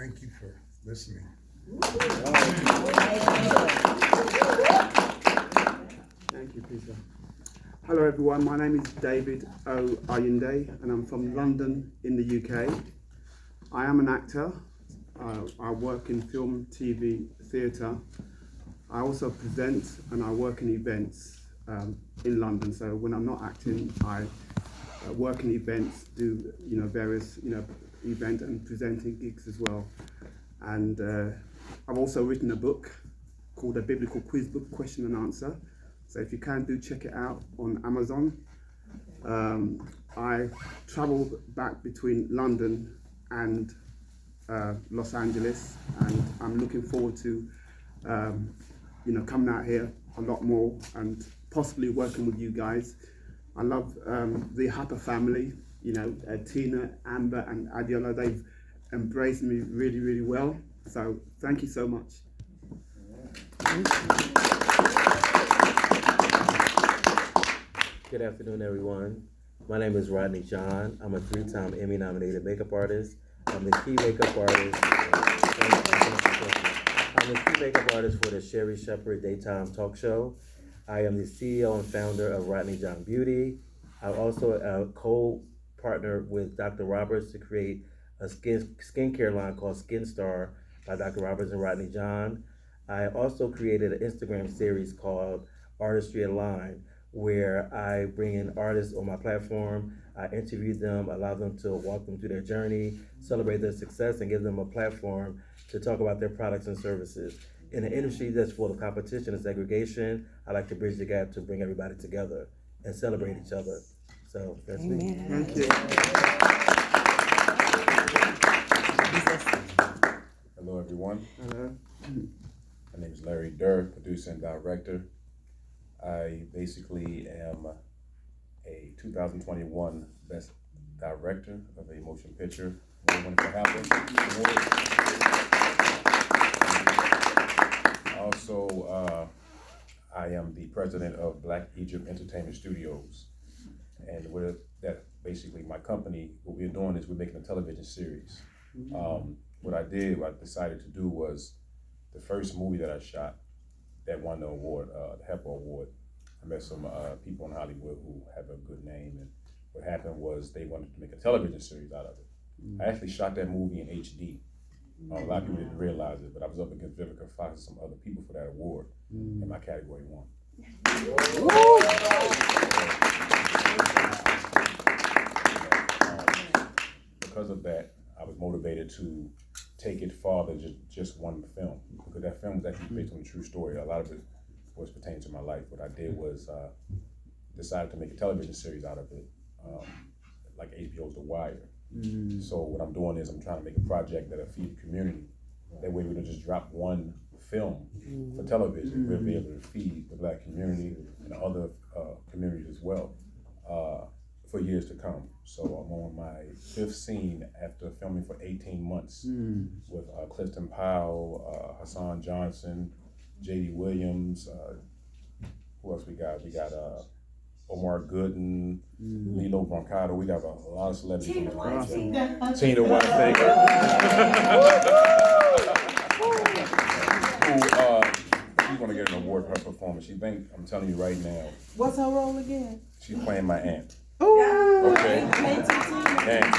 Thank you for listening. Thank you, Peter. Hello everyone, my name is David O. Ayinde and I'm from London in the UK. I am an actor. I work in film, TV, theatre. I also present and I work in events in London. So when I'm not acting, I work in events, do various event and presenting gigs as well. And I've also written a book called A Biblical Quiz Book, Question and Answer. So if you can check it out on Amazon. I travelled back between London and Los Angeles, and I'm looking forward to coming out here a lot more and possibly working with you guys. I love the Hapa family, Tina, Amber and Adiola. They've embraced me really, really well. So thank you so much. Good afternoon, everyone. My name is Rodney John. I'm a 3-time Emmy-nominated makeup artist. I'm the key makeup artist. I'm the key makeup artist for the Sherry Shepherd Daytime Talk Show. I am the CEO and founder of Rodney John Beauty. I'm also a co-partner with Dr. Roberts to create a skincare line called Skin Star by Dr. Roberts and Rodney John. I also created an Instagram series called Artistry Aligned, where I bring in artists on my platform. I interview them, allow them to walk them through their journey, celebrate their success, and give them a platform to talk about their products and services. In an industry that's full of competition and segregation, I like to bridge the gap to bring everybody together and celebrate each other. So that's me. Thank you. Hello, everyone. Hello. My name is Larry Durr, producer and director. I basically am a 2021 Best Director of a Motion Picture. Also, I am the president of Black Egypt Entertainment Studios. And that basically my company, what we're doing is we're making a television series. What I decided to do was the first movie that I shot that won the award, the HEPA Award. I met some people in Hollywood who have a good name, and what happened was they wanted to make a television series out of it. I actually shot that movie in HD. A lot of people didn't realize it, but I was up against Vivica Fox and some other people for that award, and my category won. Because of that, I was motivated to take it farther than just one film, because that film was actually based on a true story. A lot of it was pertaining to my life. What I did was decided to make a television series out of it, like HBO's The Wire. So what I'm doing is I'm trying to make a project that'll feed the community. That way we don't just drop one film for television. We'll be able to feed the Black community and other communities as well for years to come. So I'm on my 5th scene after filming for 18 months with Clifton Powell, Hassan Johnson, J.D. Williams, who else we got? We got Omar Gooden, Lilo Brancato. We got a lot of celebrities in this project. Tina Whitefaker. She's gonna get an award for her performance. I'm telling you right now. What's her role again? She's playing my aunt. Oh, okay. And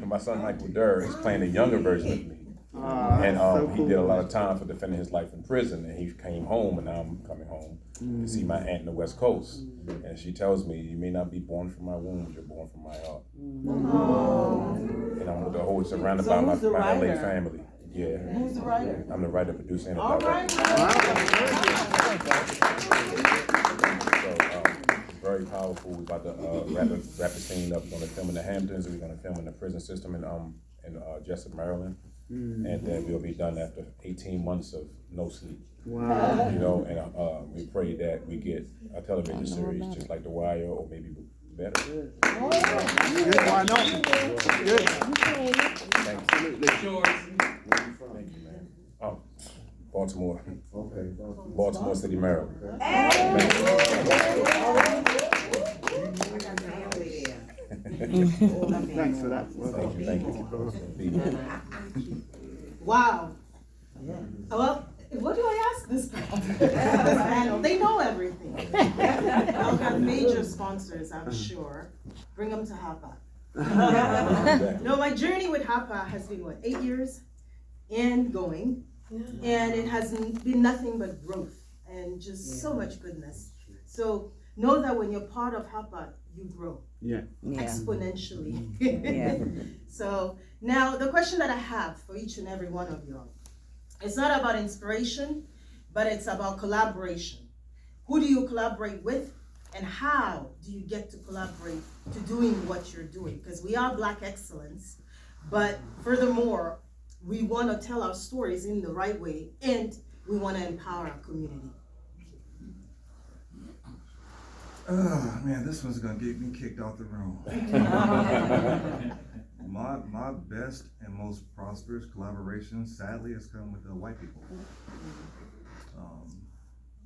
my son Michael Durr is playing a younger version of me. And he did a lot of time for defending his life in prison, and he came home, and now I'm coming home to see my aunt in the West Coast. And she tells me, "You may not be born from my womb, you're born from my heart." And I'm with the whole surrounded by my LA family. Yeah. Who's the writer? I'm the writer, producer, and the All director. So it's very powerful. We're about to wrap the scene up. We're going to film in the Hamptons, and we're going to film in the prison system in Jessup, Maryland. And then we'll be done after 18 months of no sleep. Wow. And we pray that we get a television series just like The Wire, or maybe better. Good, why not? Good. Absolutely. Thank you, man. Oh, Baltimore. Okay. Baltimore City, Maryland. Thanks for that. Thank you. Wow. Well, what do I ask this panel? They know everything. I'll have major sponsors, I'm sure. Bring them to Hapa. No, my journey with Hapa has been, 8 years and going. And it has been nothing but growth and just so much goodness. So know that when you're part of Hapa, you grow exponentially. So now the question that I have for each and every one of y'all, it's not about inspiration, but it's about collaboration. Who do you collaborate with, and how do you get to collaborate to doing what you're doing? Because we are Black excellence, but furthermore, we want to tell our stories in the right way, and we want to empower our community. Oh man, this one's gonna get me kicked out the room. My best and most prosperous collaboration, sadly, has come with the white people.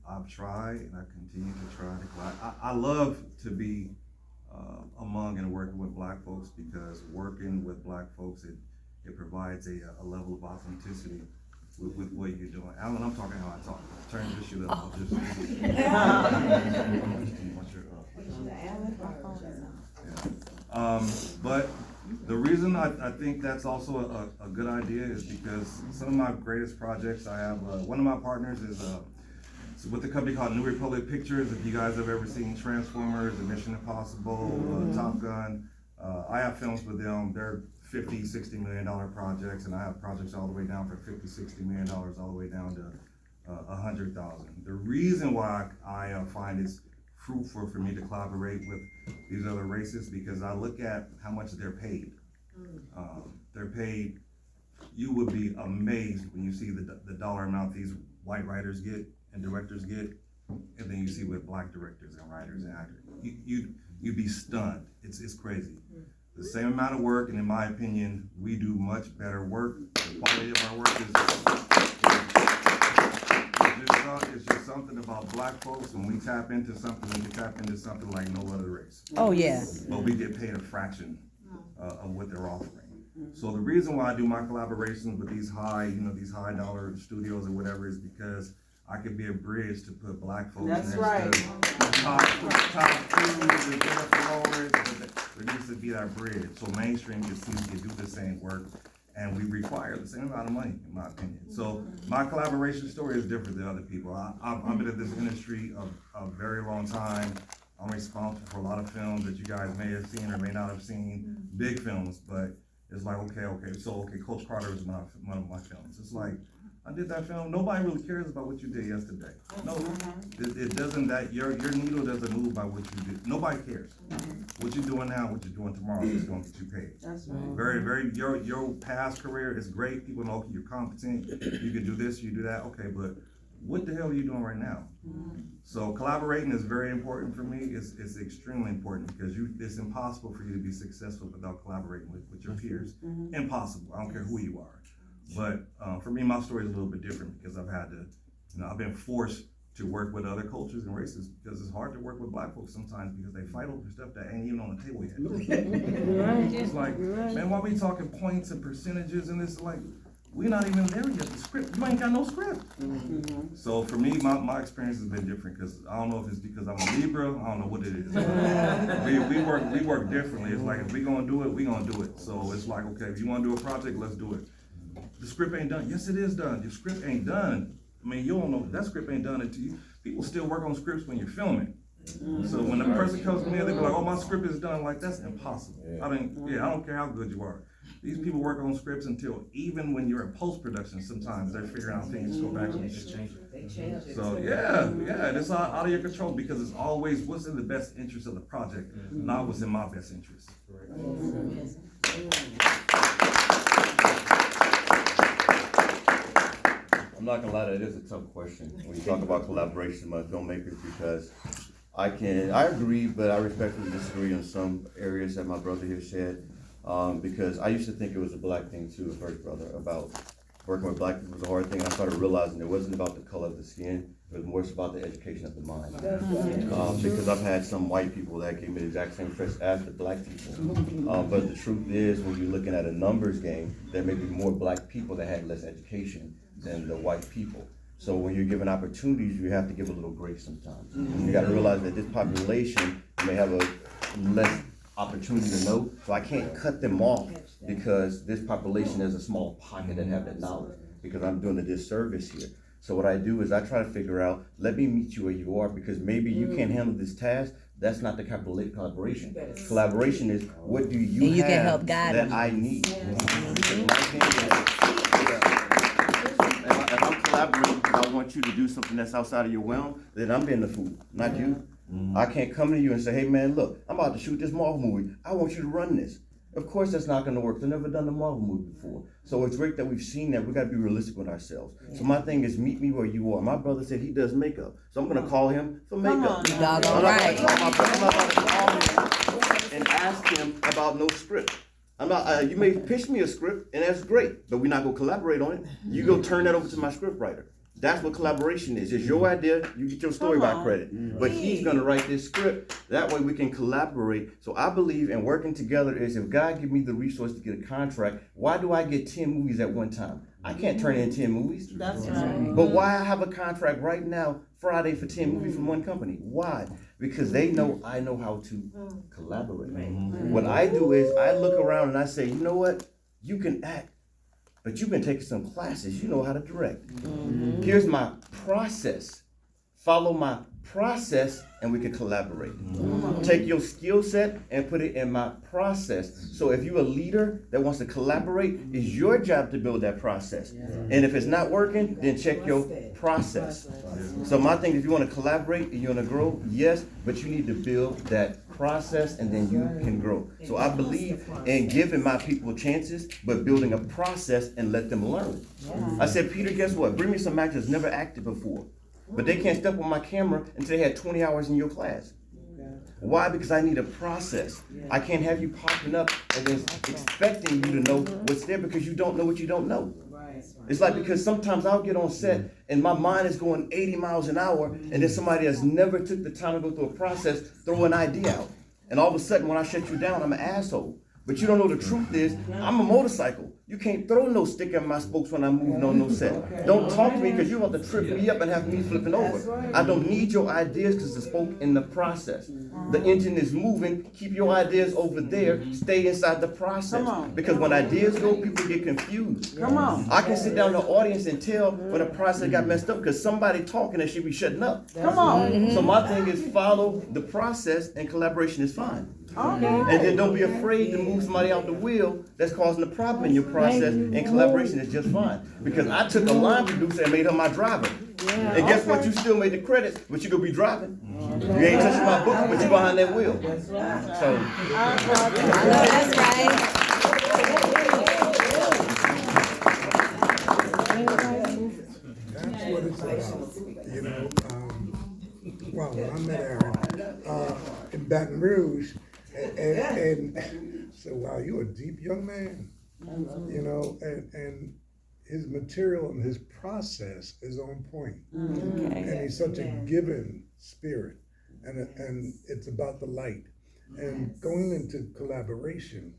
I've tried and I continue to try to collaborate. I love to be among and working with Black folks, because working with Black folks, it provides a level of authenticity with what you're doing. Alan, I'm talking how I talk. Turn this shit up. I'll just but the reason I think that's also a good idea is because some of my greatest projects, I have one of my partners is with a company called New Republic Pictures. If you guys have ever seen Transformers, and Mission Impossible, Top Gun, I have films with them. They're $50, $60 million projects, and I have projects all the way down from $50, $60 million all the way down to 100,000. The reason why I find it's fruitful for me to collaborate with these other races, because I look at how much they're paid. They're paid, you would be amazed when you see the dollar amount these white writers get and directors get, and then you see what Black directors and writers and actors. You'd be stunned. It's crazy. The same amount of work, and in my opinion, we do much better work. The quality of our work is just something about Black folks. When we tap into something like no other race. Oh yeah. But we get paid a fraction of what they're offering. So the reason why I do my collaborations with these high dollar studios or whatever is because I could be a bridge to put Black folks next to top crews and there needs to be that bridge. So mainstream can do the same work, and we require the same amount of money, in my opinion. So my collaboration story is different than other people. I've been in this industry a very long time. I'm responsible for a lot of films that you guys may have seen or may not have seen, big films, but it's like, okay, Coach Carter is one of my films. It's like, I did that film. Nobody really cares about what you did yesterday. No, it doesn't. That your needle doesn't move by what you did. Nobody cares. What you're doing now, what you're doing tomorrow is going to get you paid. That's right. Very. Your past career is great. People know, okay, you're competent. You can do this, you do that. Okay, but what the hell are you doing right now? So collaborating is very important for me. It's extremely important because it's impossible for you to be successful without collaborating with your peers. Impossible. I don't care who you are. But for me, my story is a little bit different because I've had to, I've been forced to work with other cultures and races because it's hard to work with Black folks sometimes because they fight over stuff that ain't even on the table yet. It's like, man, why we talking points and percentages and it's like, we're not even there yet. The script, you ain't got no script. So for me, my experience has been different because I don't know if it's because I'm a Libra, I don't know what it is. we work differently. It's like, if we gonna do it, we gonna do it. So it's like, okay, if you wanna do a project, let's do it. The script ain't done. Yes, it is done. Your script ain't done. I mean, you don't know that script ain't done until you. People still work on scripts when you're filming. So when the person comes to me, they be like, "Oh, my script is done." Like that's impossible. I mean, I don't care how good you are. These people work on scripts until even when you're in post production, sometimes they're figuring out things to go back and change it. So and it's out of your control because it's always what's in the best interest of the project, not what's in my best interest. I'm not gonna lie, that is a tough question when you talk about collaboration among filmmakers because I agree, but I respectfully disagree on some areas that my brother here said. Because I used to think it was a Black thing too, first brother, about working with black people was a hard thing. I started realizing it wasn't about the color of the skin, it was more about the education of the mind. Because I've had some white people that gave me the exact same stress as the black people. But the truth is, when you're looking at a numbers game, there may be more black people that had less education than the white people. So when you're given opportunities, you have to give a little grace sometimes. You gotta realize that this population may have a less opportunity to know, so I can't cut them off because this population is a small pocket that have that knowledge, because I'm doing a disservice here. So what I do is I try to figure out, let me meet you where you are, because maybe you can't handle this task. That's not the collaboration. Collaboration is, what do you And you have can help guide that them. I need? If I'm collaborating because I want you to do something that's outside of your realm, then I'm being the fool, not you. I can't come to you and say, hey man, look, I'm about to shoot this Marvel movie. I want you to run this. Of course that's not gonna work. They've never done a Marvel movie before. So it's great that we've seen that. We gotta be realistic with ourselves. So my thing is, meet me where you are. My brother said he does makeup, so I'm gonna call him for makeup. Doggone I'm not gonna right. call my brother, I'm not gonna call him and ask him about no script. I'm not, you may pitch me a script and that's great, but we're not gonna collaborate on it. You go turn that over to my script writer. That's what collaboration is. It's your idea, you get your storyboard credit. But he's gonna write this script, that way we can collaborate. So I believe in working together is, if God give me the resource to get a contract, why do I get 10 movies at one time? I can't turn in 10 movies. That's right. But why I have a contract right now, Friday, for 10 movies from one company? Why? Because they know I know how to collaborate. What I do is I look around and I say, you know what? You can act, but you've been taking some classes, you know how to direct. Here's my process. Follow my process and we can collaborate. Take your skill set and put it in my process. So if you're a leader that wants to collaborate, it's your job to build that process. And if it's not working, then check your process. So my thing, if you want to collaborate and you want to grow, yes, but you need to build that process and then you can grow. So I believe in giving my people chances, but building a process and let them learn. I said, Peter, guess what? Bring me some actors never acted before, but they can't step on my camera until they had 20 hours in your class. Why? Because I need a process. I can't have you popping up and then expecting you to know what's there, because you don't know what you don't know. It's like, because sometimes I'll get on set and my mind is going 80 miles an hour, and then somebody has never took the time to go through a process, throw an idea out. And all of a sudden when I shut you down, I'm an asshole. But you don't know the truth is, I'm a motorcycle. You can't throw no stick in my spokes when I'm moving on no set. Don't talk to me, because you're about to trip me up and have me flipping over. I don't need your ideas, because it's a spoke in the process. The engine is moving, keep your ideas over there, stay inside the process. Because when ideas go, people get confused. I can sit down in the audience and tell when a process got messed up, because somebody talking and should be shutting up. So my thing is, follow the process and collaboration is fine. And then don't be afraid to move somebody out the wheel that's causing a problem in your process, and collaboration is just fine. Because I took a line producer and made her my driver. And guess what? You still made the credits, but you gonna be driving. You ain't touching my book, but you behind that wheel. So That's right. That's what it's about, you know. Well, when I met Aaron in Baton Rouge, and so, wow, you're a deep young man, you know, and his material and his process is on point. And he's such a giving spirit, and it's about the light. And going into collaboration,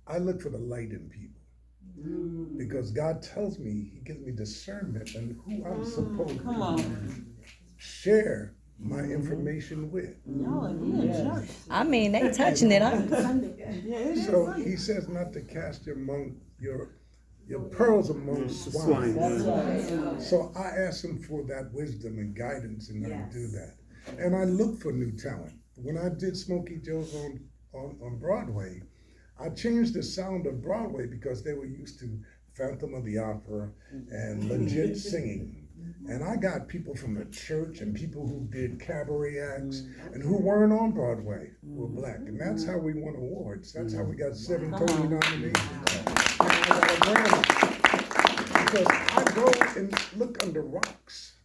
I look for the light in people. Because God tells me, he gives me discernment and who I'm supposed to share my information with. I mean, they touching it up. So he says not to cast your pearls among swine. So I ask him for that wisdom and guidance in how to do that. And I look for new talent. When I did Smokey Joe's on Broadway, I changed the sound of Broadway because they were used to Phantom of the Opera and legit singing. And I got people from the church and people who did cabaret acts and who weren't on Broadway who were black. And that's how we won awards. That's how we got 7 Tony nominations. And I got a Grammy. Because I go and look under rocks.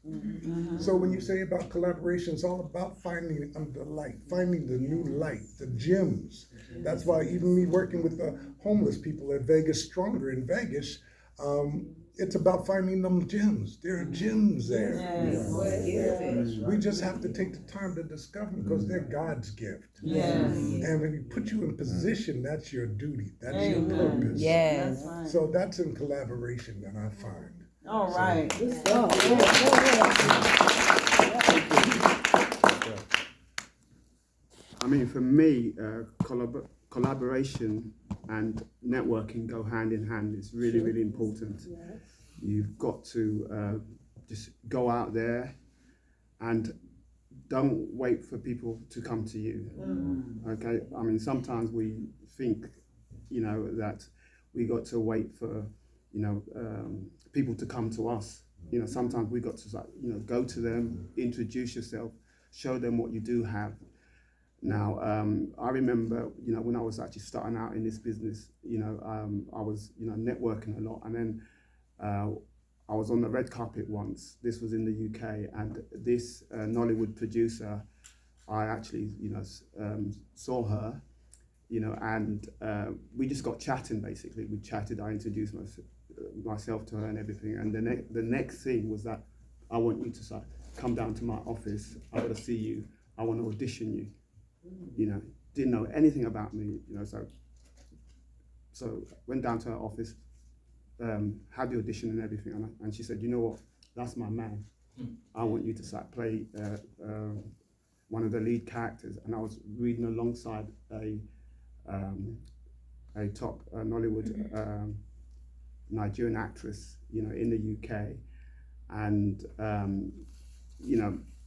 So when you say about collaboration, it's all about finding the light, finding the new light, the gems. That's why even me working with the homeless people at Vegas Stronger in Vegas, It's about finding them gems. There are gems there. We just have to take the time to discover them because they're God's gift. And when He put you in position, that's your duty. That's your purpose. Yes. So that's in collaboration that I find. All right. I mean, for me, collaboration and networking go hand in hand. It's really, really important. You've got to just go out there and don't wait for people to come to you. Okay? I mean, sometimes we think, that we got to wait for, people to come to us. Sometimes we got to, go to them, introduce yourself, show them what you do have. Now, I remember, when I was actually starting out in this business, I was, networking a lot, and then I was on the red carpet once. This was in the UK, and this Nollywood producer, I actually, saw her, and we just got chatting. Basically, we chatted. I introduced myself to her and everything, and the next thing was that I want you to come down to my office. I want to see you. I want to audition you. Didn't know anything about me, so went down to her office, had the audition and everything, and she said, you know what, that's my man. I want you to play one of the lead characters. And I was reading alongside a top Nollywood Nigerian actress, in the UK, and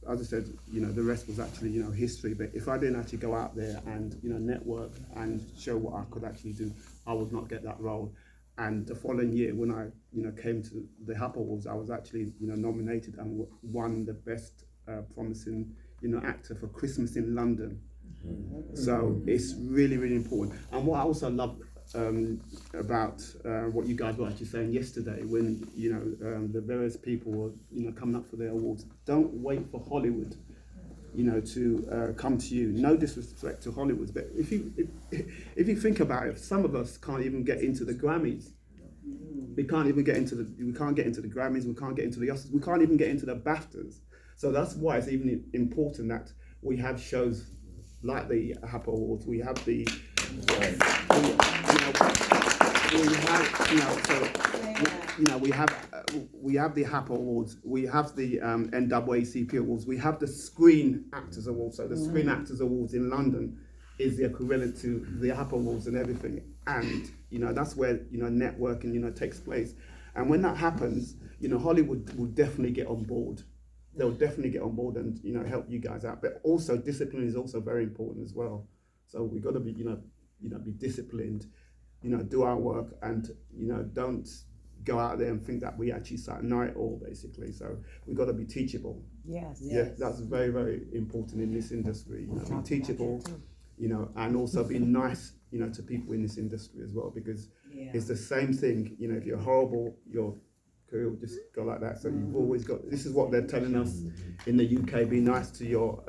as I said, the rest was actually, history. But if I didn't actually go out there and, network and show what I could actually do, I would not get that role. And the following year, when I, came to the Hapawards, I was actually, nominated and won the best promising, actor for Christmas in London. So it's really, really important. And what I also love about what you guys were actually saying yesterday, when the various people were coming up for their awards. Don't wait for Hollywood, to come to you. No disrespect to Hollywood, but if you think about it, some of us can't even get into the Grammys. We can't get into the Grammys. We can't get into the Oscars. We can't even get into the BAFTAs. So that's why it's even important that we have shows like the Hapawards. We have the we have the Hapawards, we have the NAACP Awards, we have the Screen Actors Awards. So the Screen Actors Awards in London is the equivalent to the Hapawards and everything. And that's where networking takes place. And when that happens, Hollywood will definitely get on board. They'll definitely get on board and help you guys out. But also discipline is also very important as well. So we've got to be be disciplined, do our work, and don't go out there and think that we actually know it all, basically. So we've got to be teachable. Yes. Yeah, that's very, very important in this industry. Be teachable, and also be nice, to people in this industry as well, because it's the same thing. If you're horrible, your career will just go like that. So you've always got, this is what they're telling us in the UK, be nice to your,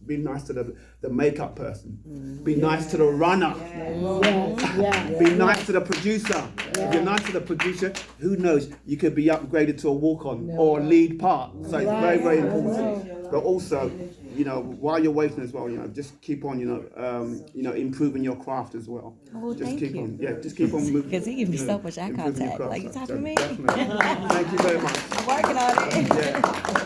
be nice to the makeup person, be nice to the runner, be nice to the producer. If you're nice to the producer, who knows, you could be upgraded to a walk-on or a lead part. So it's very, very important. But also, while you're waiting as well, just keep on, improving your craft as well. Oh, just thank keep you. on, just keep on moving. Because he gives me so much eye improving your contact. craft. Like, you talking to me? Definitely. Thank you very much. I'm working on it. Yeah.